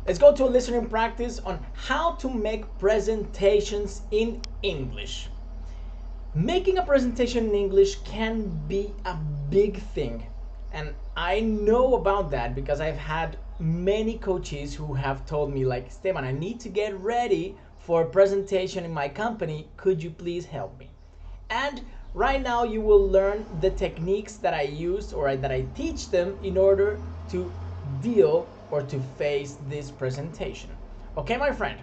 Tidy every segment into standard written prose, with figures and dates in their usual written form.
Let's go to a listening practice on how to make presentations in English. Making a presentation in English can be a big thing. And I know about that because I've had many coaches who have told me, like, Esteban, I need to get ready for a presentation in my company. Could you please help me? And right now you will learn the techniques that I use or that I teach them in order to deal or to face this presentation. Okay, my friend?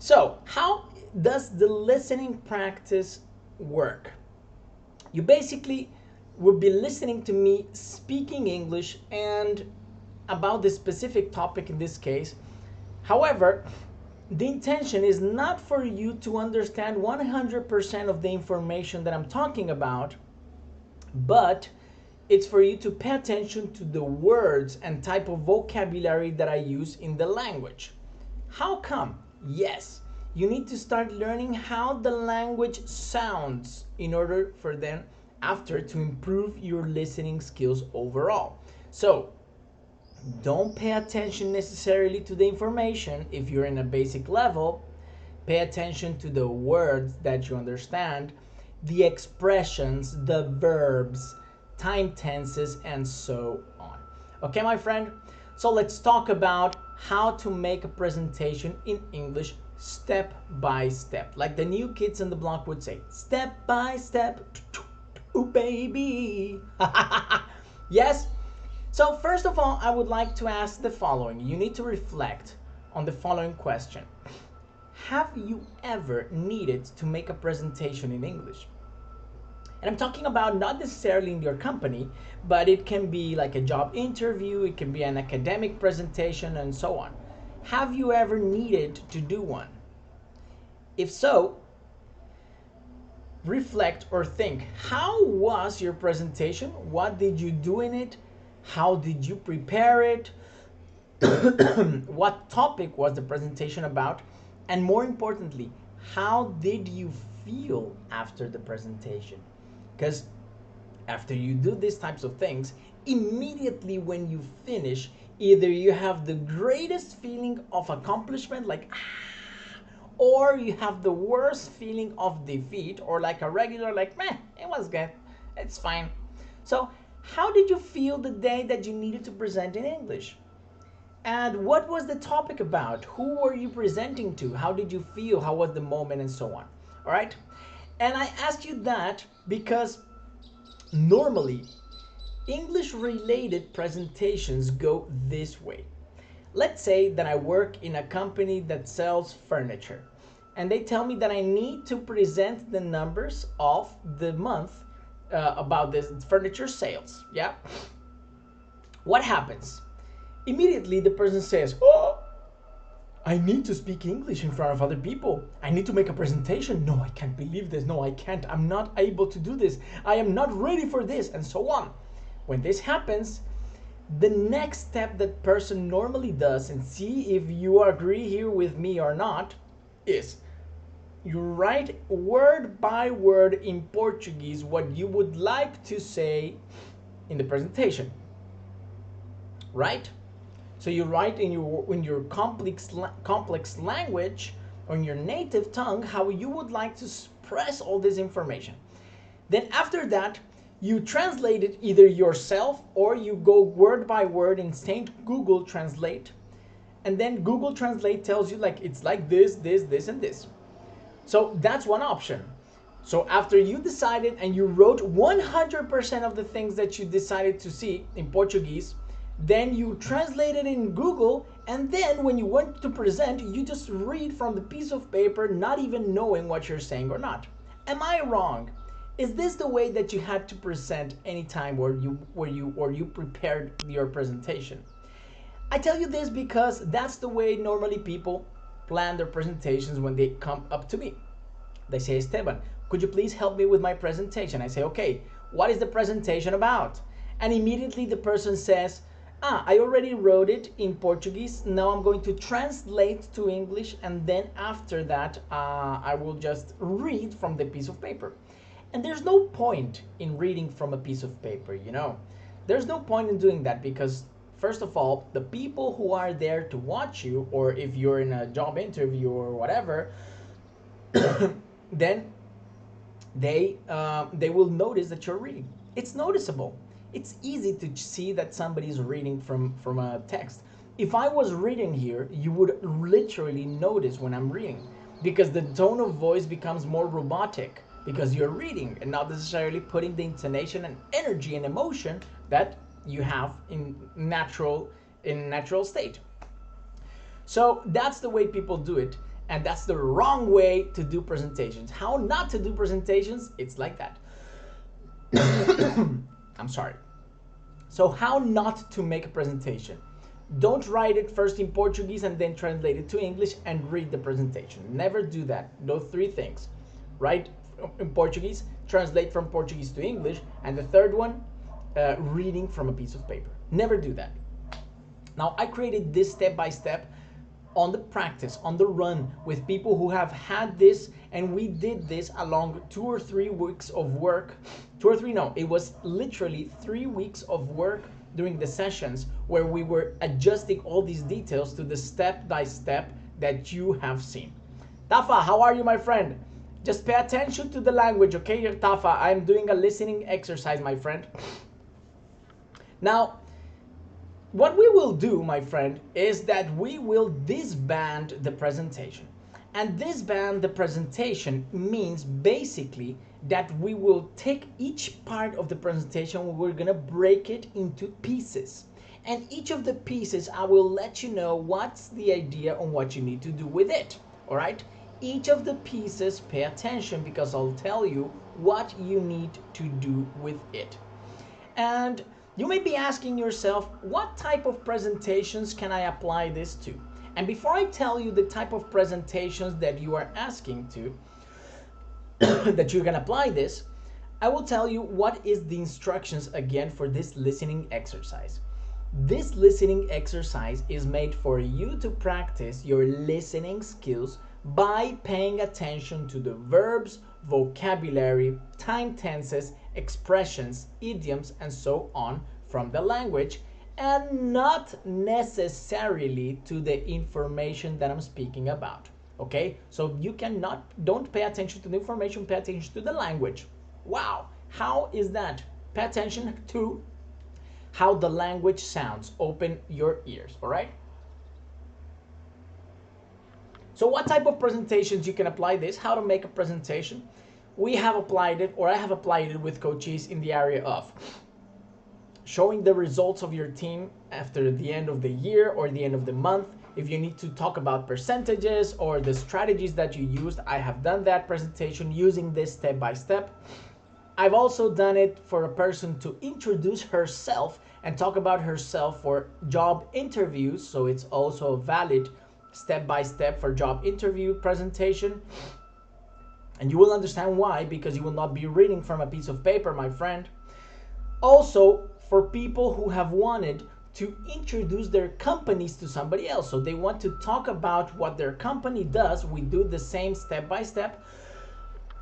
So, how does the listening practice work? You basically would be listening to me speaking English and about this specific topic in this case. However, the intention is not for you to understand 100% of the information that I'm talking about, but it's for you to pay attention to the words and type of vocabulary that I use in the language. How come? Yes, you need to start learning how the language sounds in order for then after to improve your listening skills overall. So, don't pay attention necessarily to the information if you're in a basic level. Pay attention to the words that you understand, the expressions, the verbs, time tenses, and so on. Okay, my friend? So let's talk about how to make a presentation in English step by step. Like the new kids on the block would say, step by step, ooh baby. Yes? So first of all, I would like to ask the following. You need to reflect on the following question. Have you ever needed to make a presentation in English? And I'm talking about not necessarily in your company, but it can be like a job interview, it can be an academic presentation, and so on. Have you ever needed to do one? If so, reflect or think. How was your presentation? What did you do in it? How did you prepare it? What topic was the presentation about? And more importantly, how did you feel after the presentation? Because after you do these types of things, immediately when you finish, either you have the greatest feeling of accomplishment, like or you have the worst feeling of defeat, or like a regular, like, meh, it was good, it's fine. So, how did you feel the day that you needed to present in English? And what was the topic about? Who were you presenting to? How did you feel? How was the moment? And so on. All right? And I ask you that because normally English related presentations go this way. Let's say that I work in a company that sells furniture and they tell me that I need to present the numbers of the month about this furniture sales. Yeah? What happens? Immediately the person says, oh, I need to speak English in front of other people. I need to make a presentation. No, I can't believe this. No, I can't. I'm not able to do this. I am not ready for this, and so on. When this happens, the next step that person normally does, and see if you agree here with me or not, is you write word by word in Portuguese what you would like to say in the presentation. Right? So you write in your complex language, or in your native tongue, how you would like to express all this information. Then after that, you translate it either yourself or you go word by word in Saint Google Translate. And then Google Translate tells you, like, it's like this, and this. So that's one option. So after you decided and you wrote 100% of the things that you decided to see in Portuguese, then you translate it in Google, and then when you want to present, you just read from the piece of paper, not even knowing what you're saying or not. Am I wrong? Is this the way that you had to present any time where you prepared your presentation? I tell you this because that's the way normally people plan their presentations when they come up to me. They say, Esteban, could you please help me with my presentation? I say, okay, what is the presentation about? And immediately the person says, I already wrote it in Portuguese. Now I'm going to translate to English, and then after that, I will just read from the piece of paper. And there's no point in reading from a piece of paper, you know. There's no point in doing that because first of all, the people who are there to watch you, or if you're in a job interview or whatever, then they will notice that you're reading. It's noticeable. It's easy to see that somebody's reading from a text. If I was reading here, you would literally notice when I'm reading, because the tone of voice becomes more robotic because you're reading and not necessarily putting the intonation and energy and emotion that you have in natural state. So that's the way people do it, and that's the wrong way to do presentations. How not to do presentations? It's like that. I'm sorry. So how not to make a presentation? Don't write it first in Portuguese and then translate it to English and read the presentation. Never do that. Those three things. Write in Portuguese, translate from Portuguese to English, and the third one, reading from a piece of paper. Never do that. Now, I created this step by step on the practice, on the run, with people who have had this, and we did this along 2 or 3 weeks of work. 2 or 3, no, it was literally 3 weeks of work during the sessions where we were adjusting all these details to the step by step that you have seen. Tafa, how are you, my friend? Just pay attention to the language, okay, Tafa? I'm doing a listening exercise, my friend. Now, what we will do, my friend, is that we will disband the presentation. And disband the presentation means basically that we will take each part of the presentation, we're gonna break it into pieces. And each of the pieces, I will let you know what's the idea on what you need to do with it, all right? Each of the pieces, pay attention, because I'll tell you what you need to do with it. And you may be asking yourself, what type of presentations can I apply this to? And before I tell you the type of presentations that you are asking to, that you can apply this, I will tell you what is the instructions again for this listening exercise. This listening exercise is made for you to practice your listening skills by paying attention to the verbs, vocabulary, time tenses, expressions, idioms, and so on from the language, and not necessarily to the information that I'm speaking about. Okay, so you don't pay attention to the information, pay attention to the language. Wow, how is that? Pay attention to how the language sounds. Open your ears, all right? So what type of presentations you can apply this? How to make a presentation? We have applied it, or I have applied it with coaches in the area of showing the results of your team after the end of the year or the end of the month. If you need to talk about percentages or the strategies that you used, I have done that presentation using this step by step. I've also done it for a person to introduce herself and talk about herself for job interviews, so it's also a valid step by step for job interview presentation. And you will understand why, because you will not be reading from a piece of paper, my friend. Also, for people who have wanted to introduce their companies to somebody else, so they want to talk about what their company does, we do the same step by step.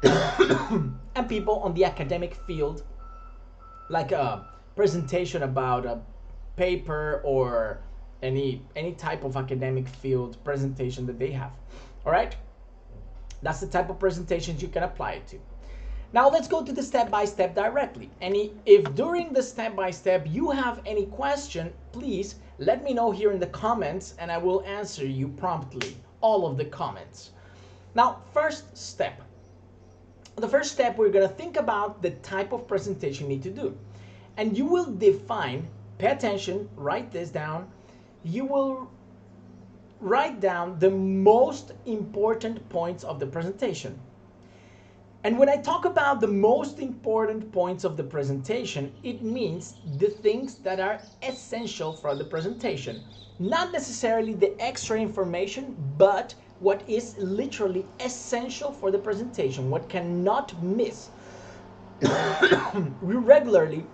And people on the academic field, like a presentation about a paper or any type of academic field presentation that they have. All right, that's the type of presentations you can apply it to. Now let's go to the step-by-step directly. And if during the step-by-step you have any question, please let me know here in the comments and I will answer you promptly, all of the comments. Now, first step. The first step, we're gonna think about the type of presentation you need to do. And you will define, pay attention, write this down, you will write down the most important points of the presentation. And when I talk about the most important points of the presentation, it means the things that are essential for the presentation. Not necessarily the extra information, but what is literally essential for the presentation, what cannot miss. Regularly,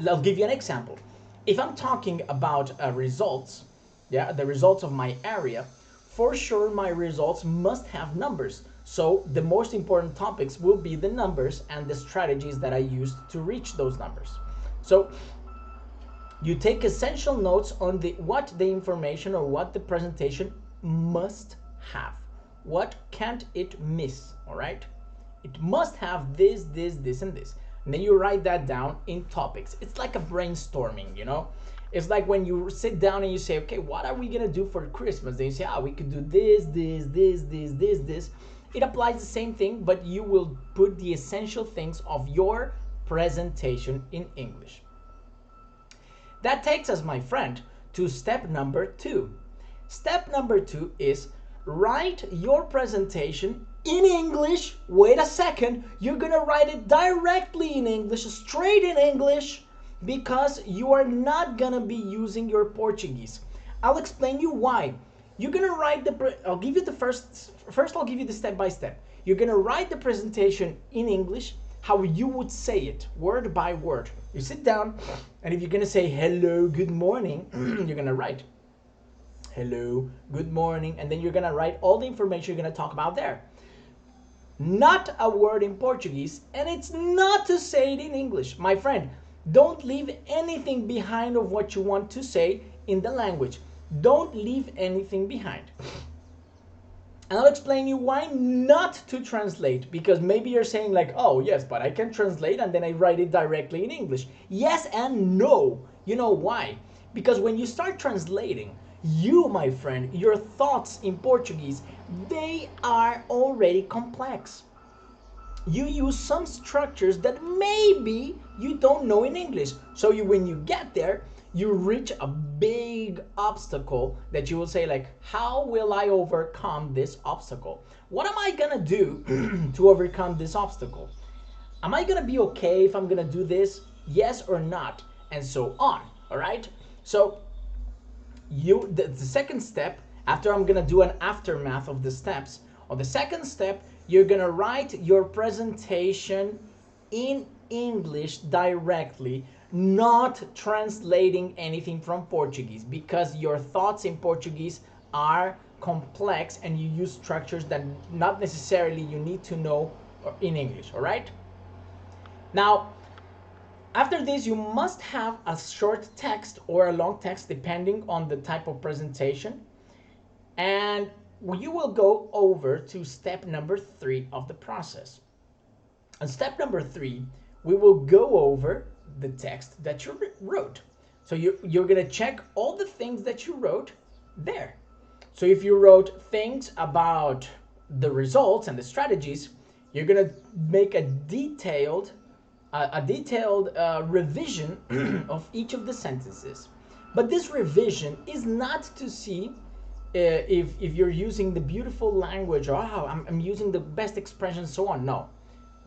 I'll give you an example. If I'm talking about results, the results of my area, for sure my results must have numbers. So the most important topics will be the numbers and the strategies that I used to reach those numbers. So You take essential notes on what the information or what the presentation must have. What can't it miss, all right? It must have this, this, this, and this. And then you write that down in topics. It's like a brainstorming, you know? It's like when you sit down and you say, okay, what are we gonna do for Christmas? Then you say, we could do this, this, this, this, this, this. It applies the same thing, but you will put the essential things of your presentation in English. That takes us, my friend, to step number 2. Step number 2 is write your presentation in English. Wait a second, you're gonna write it directly in English, straight in English, because you are not gonna be using your Portuguese. I'll explain you why. You're gonna write I'll give you the first I'll give you the step by step. You're gonna write the presentation in English how you would say it, word by word. You sit down, and if you're gonna say hello, good morning, you're gonna write hello, good morning, and then you're gonna write all the information you're gonna talk about there. Not a word in Portuguese, and it's not to say it in English. My friend, don't leave anything behind of what you want to say in the language. Don't leave anything behind. And I'll explain you why not to translate, because maybe you're saying like, oh yes, but I can translate and then I write it directly in English. Yes and no. You know why? Because when you start translating, you, my friend, your thoughts in Portuguese, they are already complex. You use some structures that maybe you don't know in English. So when you get there, you reach a big obstacle that you will say like, how will I overcome this obstacle? What am I gonna do to overcome this obstacle? Am I gonna be okay if I'm gonna do this? Yes or not? And so on, all right? So the second step, after I'm gonna do an aftermath of the steps, on the second step, you're gonna write your presentation in English directly, not translating anything from Portuguese, because your thoughts in Portuguese are complex and you use structures that not necessarily you need to know in English, all right? Now, after this, you must have a short text or a long text depending on the type of presentation, and you will go over to step number 3 of the process. And step number 3, we will go over the text that you wrote. So you're gonna check all the things that you wrote there. So if you wrote things about the results and the strategies, you're gonna make a detailed revision of each of the sentences. But this revision is not to see if you're using the beautiful language or I'm using the best expression and so on. No.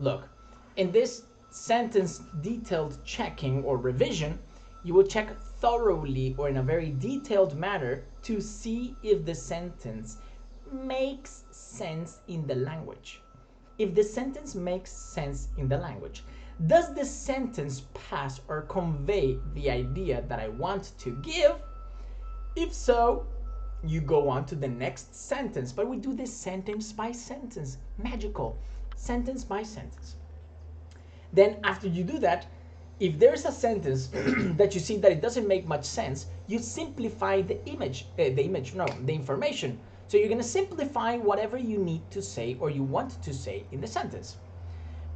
Look, in this sentence detailed checking or revision, you will check thoroughly or in a very detailed manner to see if the sentence makes sense in the language. If the sentence makes sense in the language, does the sentence pass or convey the idea that I want to give? If so, you go on to the next sentence. But we do this sentence by sentence, magical, sentence by sentence. Then after you do that, if there's a sentence that you see that it doesn't make much sense, you simplify the information. So you're gonna simplify whatever you need to say or you want to say in the sentence.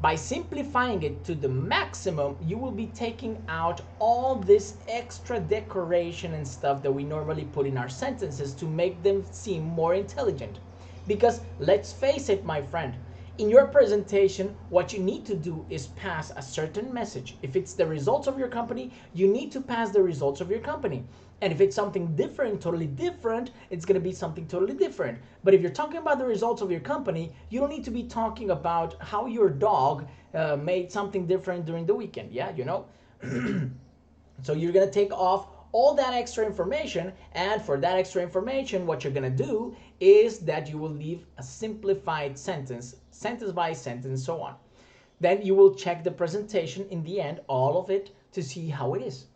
By simplifying it to the maximum, you will be taking out all this extra decoration and stuff that we normally put in our sentences to make them seem more intelligent. Because let's face it, my friend, in your presentation, what you need to do is pass a certain message. If it's the results of your company, you need to pass the results of your company. And if it's something different, totally different, it's going to be something totally different. But if you're talking about the results of your company, you don't need to be talking about how your dog made something different during the weekend. Yeah, you know? So you're going to take off all that extra information, and for that extra information, what you're going to do is that you will leave a simplified sentence, sentence by sentence, so on. Then you will check the presentation in the end, all of it, to see how it is.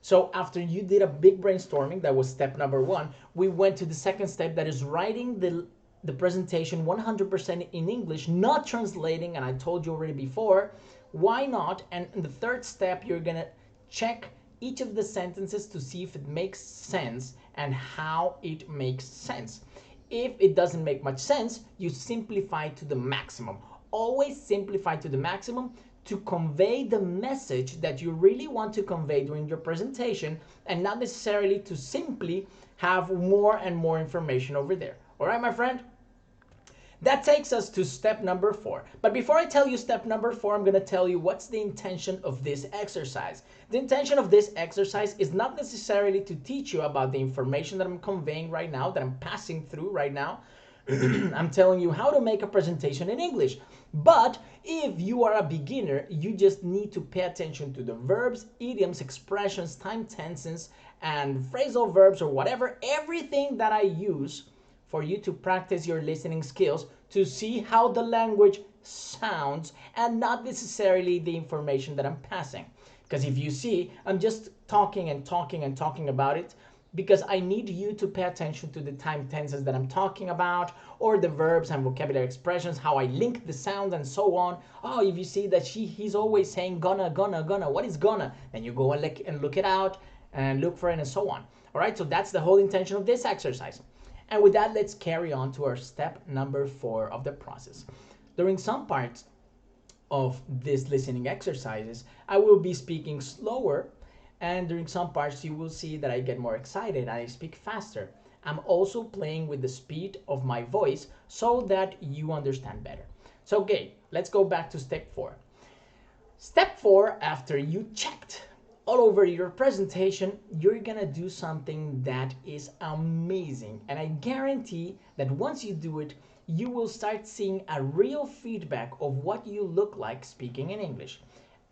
So after you did a big brainstorming, that was step number 1, we went to the second step, that is writing the presentation 100% in English, not translating, and I told you already before, why not? And in the third step, you're gonna check each of the sentences to see if it makes sense and how it makes sense. If it doesn't make much sense, you simplify to the maximum. Always simplify to the maximum to convey the message that you really want to convey during your presentation, and not necessarily to simply have more and more information over there. All right, my friend? That takes us to step number 4. But before I tell you step number 4, I'm going to tell you what's the intention of this exercise. The intention of this exercise is not necessarily to teach you about the information that I'm conveying right now, that I'm passing through right now. I'm telling you how to make a presentation in English. But if you are a beginner, you just need to pay attention to the verbs, idioms, expressions, time tenses, and phrasal verbs or whatever, everything that I use for you to practice your listening skills to see how the language sounds and not necessarily the information that I'm passing. Because if you see, I'm just talking and talking and talking about it because I need you to pay attention to the time tenses that I'm talking about, or the verbs and vocabulary expressions, how I link the sound and so on. Oh, if you see that he's always saying gonna, what is gonna? Then you go and look it out and look for it and so on. All right, so that's the whole intention of this exercise. And with that, let's carry on to our step number 4 of the process. During some parts of this listening exercises, I will be speaking slower, and during some parts you will see that I get more excited and I speak faster. I'm also playing with the speed of my voice so that you understand better. So okay, let's go back to step 4. Step 4, after you checked all over your presentation, you're gonna do something that is amazing, and I guarantee that once you do it, you will start seeing a real feedback of what you look like speaking in English.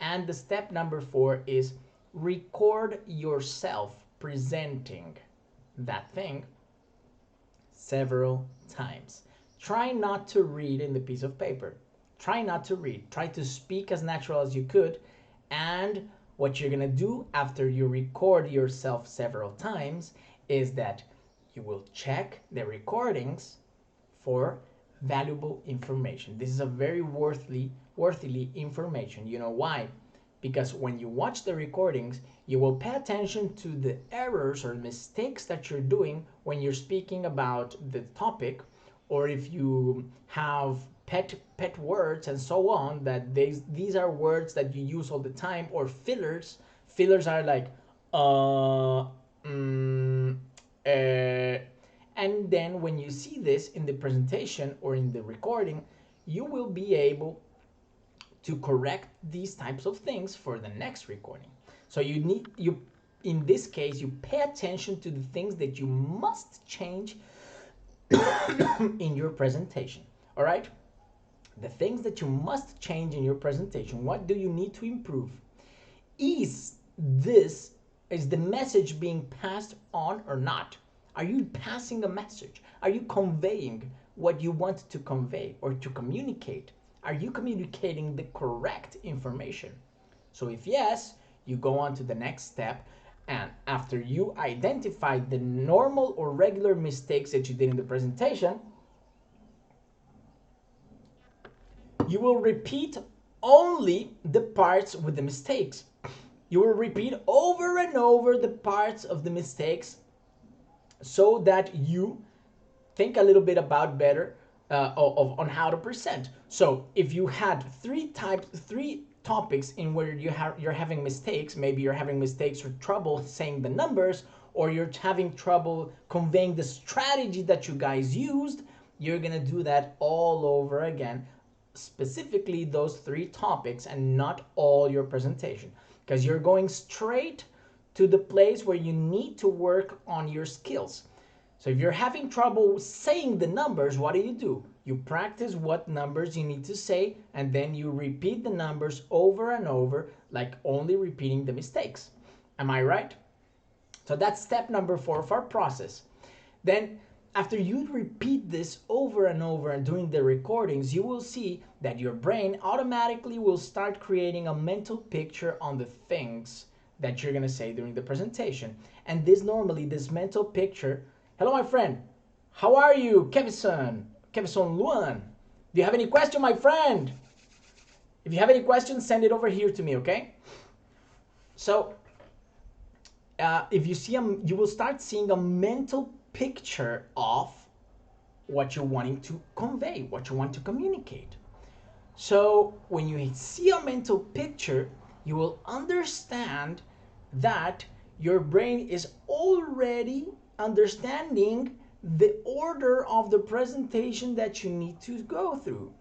And the step number 4 is record yourself presenting that thing several times. Try not to read in the piece of paper. Try not to read. Try to speak as natural as you could, and what you're gonna do after you record yourself several times is that you will check the recordings for valuable information. This is a very worthily information. You know why? Because when you watch the recordings, you will pay attention to the errors or mistakes that you're doing when you're speaking about the topic, or if you have pet words and so on, that these are words that you use all the time, or fillers. Fillers are like and then when you see this in the presentation or in the recording, you will be able to correct these types of things for the next recording. So in this case, you pay attention to the things that you must change in your presentation. All right? The things that you must change in your presentation. What do you need to improve? Is the message being passed on or not? Are you passing a message? Are you conveying what you want to convey or to communicate? Are you communicating the correct information? So if yes, you go on to the next step, and after you identify the normal or regular mistakes that you did in the presentation, you will repeat only the parts with the mistakes. You will repeat over and over the parts of the mistakes so that you think a little bit about better on how to present. So if you had three topics in where you're having mistakes, maybe you're having mistakes or trouble saying the numbers, or you're having trouble conveying the strategy that you guys used, you're gonna do that all over again, specifically those 3 topics and not all your presentation, because you're going straight to the place where you need to work on your skills. So if you're having trouble saying the numbers, what do? You practice what numbers you need to say, and then you repeat the numbers over and over, like only repeating the mistakes. Am I right? So that's step number 4 of our process. Then after you repeat this over and over and doing the recordings, you will see that your brain automatically will start creating a mental picture on the things that you're gonna say during the presentation. And this mental picture, hello my friend, how are you, Kevison Luan? Do you have any question, my friend? If you have any questions, send it over here to me, okay? So if you see you will start seeing a mental picture of what you're wanting to convey, what you want to communicate. So when you see a mental picture, you will understand that your brain is already understanding the order of the presentation that you need to go through.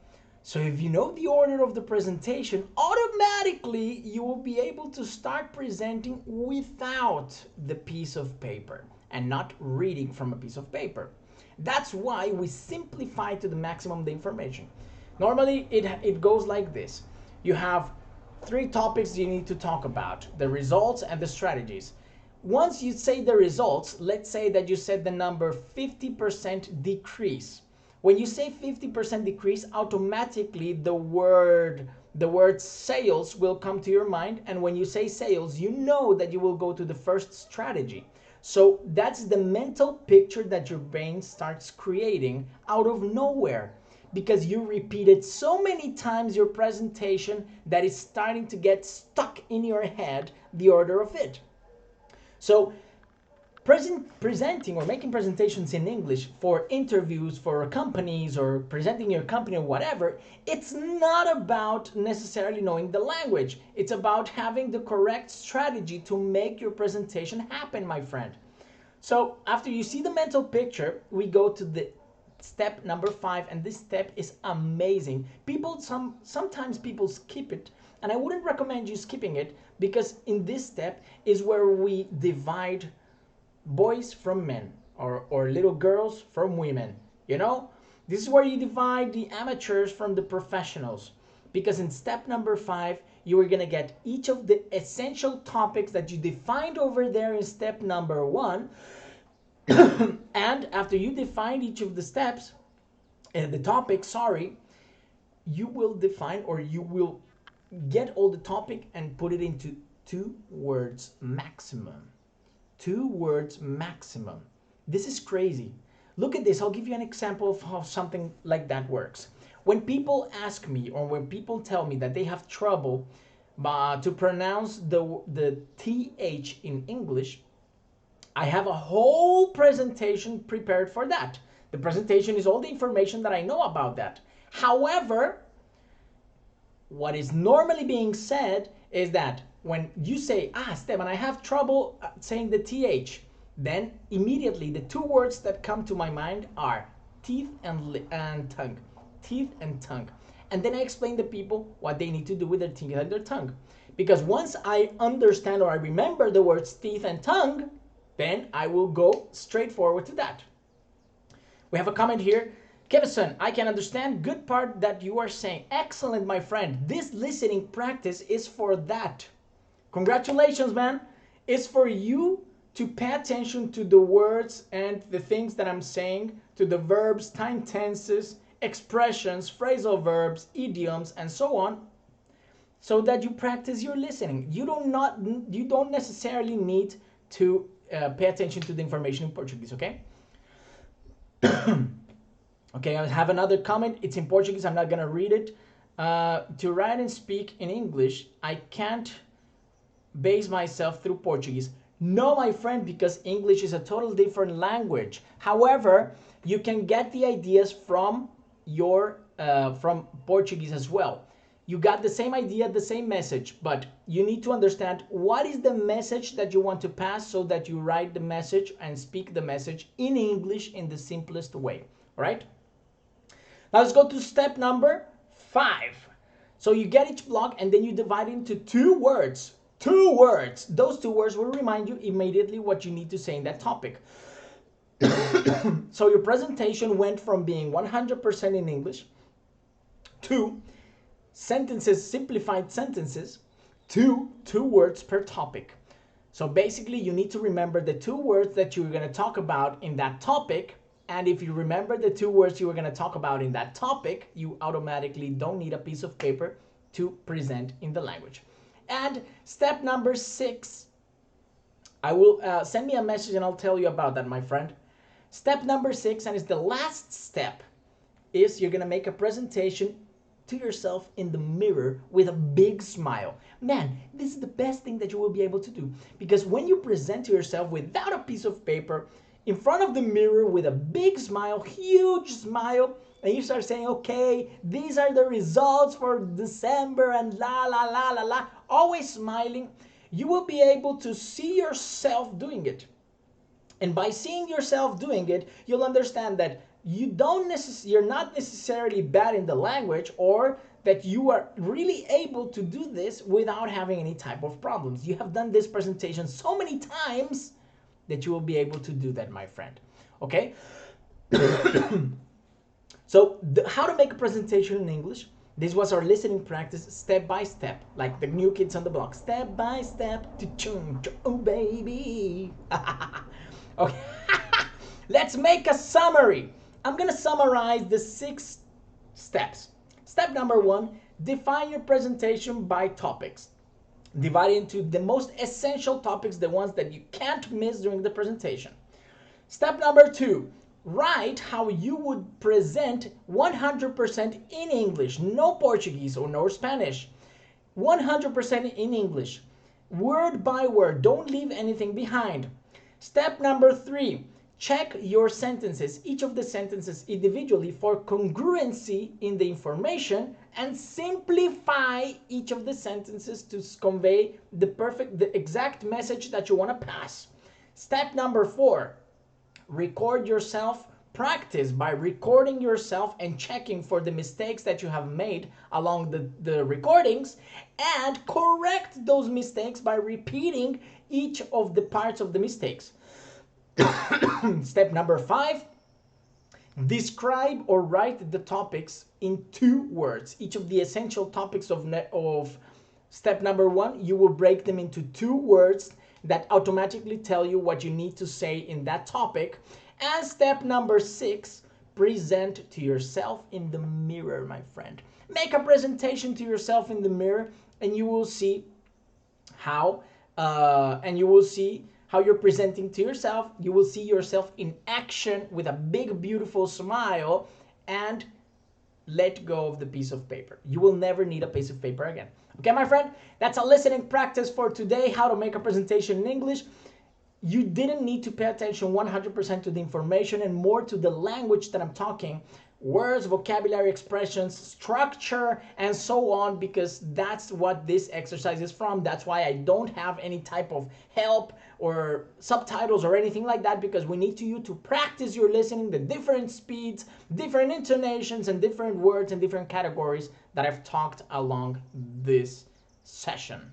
So if you know the order of the presentation, automatically you will be able to start presenting without the piece of paper and not reading from a piece of paper. That's why we simplify to the maximum the information. Normally it goes like this. You have 3 topics you need to talk about: the results and the strategies. Once you say the results, let's say that you said the number 50% decrease. When you say 50% decrease, automatically the word sales will come to your mind, and when you say sales, you know that you will go to the first strategy. So that's the mental picture that your brain starts creating out of nowhere, because you repeated so many times your presentation that it's starting to get stuck in your head, the order of it. So presenting or making presentations in English for interviews for companies or presenting your company or whatever, it's not about necessarily knowing the language. It's about having the correct strategy to make your presentation happen, my friend. So after you see the mental picture, we go to the step number 5, and this step is amazing. Sometimes people skip it, and I wouldn't recommend you skipping it, because in this step is where we divide boys from men, or little girls from women. You know, this is where you divide the amateurs from the professionals, because in step number 5 you are going to get each of the essential topics that you defined over there in step number 1. And after you define each of the steps, the topic, sorry, you will define, or you will get all the topic and put it into 2 words maximum. 2 words maximum. This is crazy. Look at this. I'll give you an example of how something like that works. When people ask me, or when people tell me that they have trouble to pronounce the TH in English, I have a whole presentation prepared for that. The presentation is all the information that I know about that. However, what is normally being said is that when you say, Esteban, I have trouble saying the TH, then immediately the 2 words that come to my mind are teeth and tongue. Teeth and tongue. And then I explain to people what they need to do with their teeth and their tongue. Because once I understand or I remember the words teeth and tongue, then I will go straight forward to that. We have a comment here. Kevison, I can understand good part that you are saying. Excellent, my friend. This listening practice is for that. Congratulations, man. It's for you to pay attention to the words and the things that I'm saying, to the verbs, time tenses, expressions, phrasal verbs, idioms, and so on, so that you practice your listening. You don't necessarily need to pay attention to the information in Portuguese, okay? Okay, I have another comment. It's in Portuguese. I'm not going to read it. To write and speak in English, I can't base myself through Portuguese. No, my friend, because English is a totally different language. However, you can get the ideas from from Portuguese as well. You got the same idea, the same message, but you need to understand what is the message that you want to pass, so that you write the message and speak the message in English in the simplest way. All right? Now let's go to step number 5. So you get each block and then you divide it into 2 words. 2 words. Those 2 words will remind you immediately what you need to say in that topic. So your presentation went from being 100% in English to sentences, simplified sentences, to 2 words per topic. So basically you need to remember the 2 words that you're going to talk about in that topic. And if you remember the 2 words you were going to talk about in that topic, you automatically don't need a piece of paper to present in the language. And step number 6, I will send me a message and I'll tell you about that, my friend. Step number 6, and it's the last step, is you're going to make a presentation to yourself in the mirror with a big smile. Man, this is the best thing that you will be able to do, because when you present to yourself without a piece of paper in front of the mirror with a big smile, huge smile, and you start saying, okay, these are the results for December and la la la la la, always smiling, you will be able to see yourself doing it. And by seeing yourself doing it, you'll understand that you're not necessarily bad in the language, or that you are really able to do this without having any type of problems. You have done this presentation so many times that you will be able to do that, my friend. Okay? So how to make a presentation in English. This was our listening practice, step by step, like the new kids on the block. Step by step, oh baby. Okay, let's make a summary. I'm gonna summarize the 6 steps. Step number 1, define your presentation by topics. Divide into the most essential topics, the ones that you can't miss during the presentation. Step number 2, write how you would present 100% in English, no Portuguese or no Spanish. 100% in English, word by word, don't leave anything behind. Step number 3, check your sentences, each of the sentences individually, for congruency in the information, and simplify each of the sentences to convey the exact message that you want to pass. Step number 4, record yourself. Practice by recording yourself and checking for the mistakes that you have made along the recordings, and correct those mistakes by repeating each of the parts of the mistakes. Step number 5, describe or write the topics in 2 words. Each of the essential topics of step number 1, you will break them into 2 words that automatically tell you what you need to say in that topic. And step number 6, present to yourself in the mirror, my friend. Make a presentation to yourself in the mirror, and you will see how you're presenting to yourself. You will see yourself in action with a big, beautiful smile, and let go of the piece of paper. You will never need a piece of paper again. Okay, my friend, that's a listening practice for today, how to make a presentation in English. You didn't need to pay attention 100% to the information and more to the language that I'm talking, words, vocabulary, expressions, structure, and so on, because that's what this exercise is from. That's why I don't have any type of help or subtitles or anything like that, because we need you to practice your listening, the different speeds, different intonations, and different words and different categories that I've talked along this session.